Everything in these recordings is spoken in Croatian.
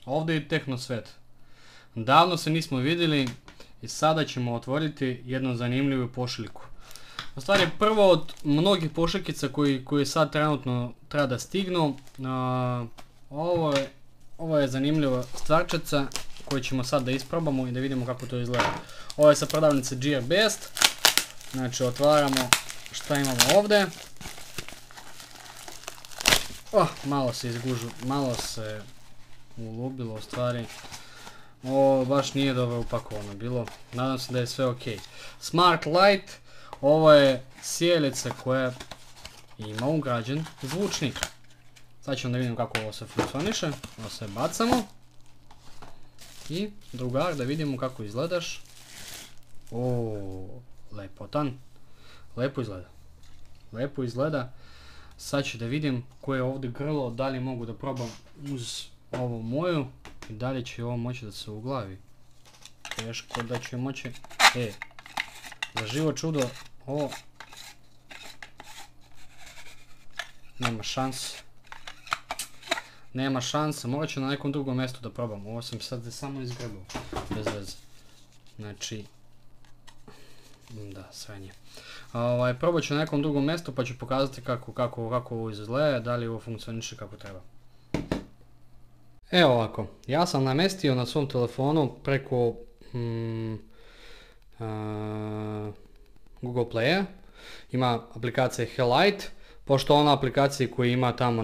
Ovdje je Tehnosvet. Davno se nismo vidjeli i sada ćemo otvoriti jednu zanimljivu pošiljku. U stvari prvo od mnogih pošiljkica koji sad trenutno treba da stignu. Ovo je zanimljiva stvarčica koju ćemo sad da isprobamo i da vidimo kako to izgleda. Ovo je sa prodavnice Gearbest. Znači otvaramo šta imamo ovdje. Malo se ulubilo u stvari. Ovo baš nije dobro upakovano bilo. Nadam se da je sve ok. Smart Light. Ovo je sijalica koja ima ugrađen zvučnik. Sad ćemo da vidimo kako ovo se funkcioniše. Ovo se bacamo. I drugar da vidimo kako izgledaš. Lepotan. Lepo izgleda. Sad ću da vidim koje je ovdje grlo, da li mogu da probam uz ovu moju i da li će ovo moći da se uglavi. Teško da će moći. Za živo čudo ovo nema šanse, morat ću na nekom drugom mjestu da probam. Ovo sam sad samo izgrebao, bez veze. Znači, da, sve nije. Probat ću na nekom drugom mjestu pa ću pokazati kako ovo izgleda, da li ovo funkcioniše kako treba. Evo ovako, ja sam namestio na svom telefonu preko Google Playa. Ima aplikacija Helite, pošto ona aplikacija koju ima tamo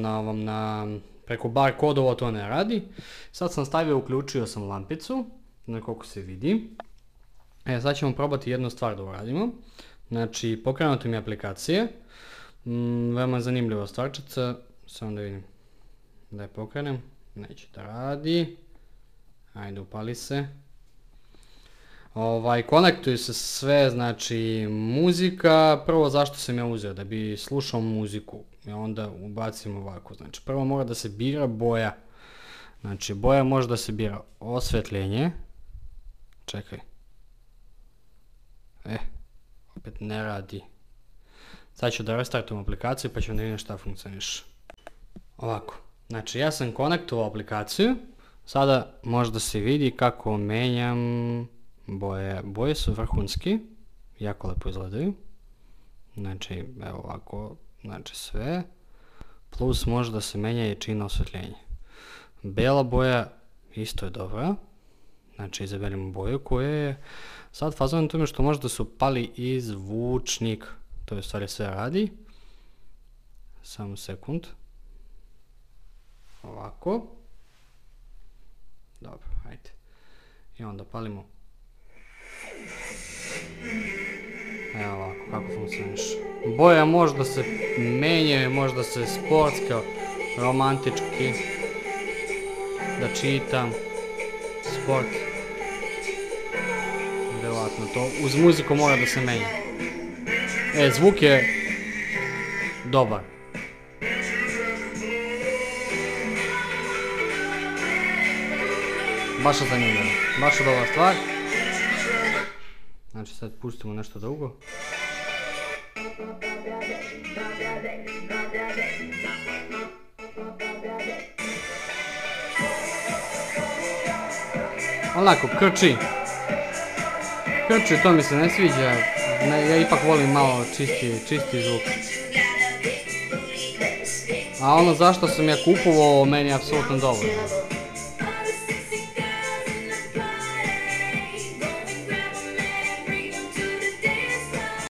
preko bar kodova to ne radi. Sad sam stavio, uključio sam lampicu, koliko se vidi. Sad ćemo probati jednu stvar da uradimo. Znači, pokrenuti mi aplikacije. Veoma zanimljiva stvarčica. Samo da vidim. Da je pokrenem. Neće da radi. Ajde, upali se. Konektuju se sve, znači muzika. Prvo zašto sam ja uzeo? Da bi slušao muziku. I onda ubacim ovako. Znači, prvo mora da se bira boja. Znači, boja može da se bira osvetljenje. Čekaj. Opet ne radi. Sad ću da restartujem aplikaciju pa ćemo da vidim šta funkcioniš. Ovako. Znači ja sam konektovao aplikaciju. Sada možda se vidi kako menjam boje. Boje su vrhunski. Jako lepo izgledaju. Znači evo ovako. Znači sve. Plus može da se menja jačina osvetljenja. Bela boja isto je dobra. Znači izaberimo boju koja je. Sad fazon je tome što može da se upali i zvučnik. To je u stvari sve radi. Samo sekund. Ovako. Dobro, ajde. I onda palimo. Evo ovako, kako funkcioniš. Boja može da se menjaju, može da se sportska, romantički. Da čitam. Sport. Vjerovatno to. Uz muziku mora da se menja. Zvuk je dobar. Baš je zanimljivo. Baš je dobra stvar. Znači sad pustimo nešto drugo. Onako, krči, to mi se ne sviđa, ja ipak volim malo čisti zvuk. A ono zašto sam ja kupovao, meni je apsolutno dovoljno.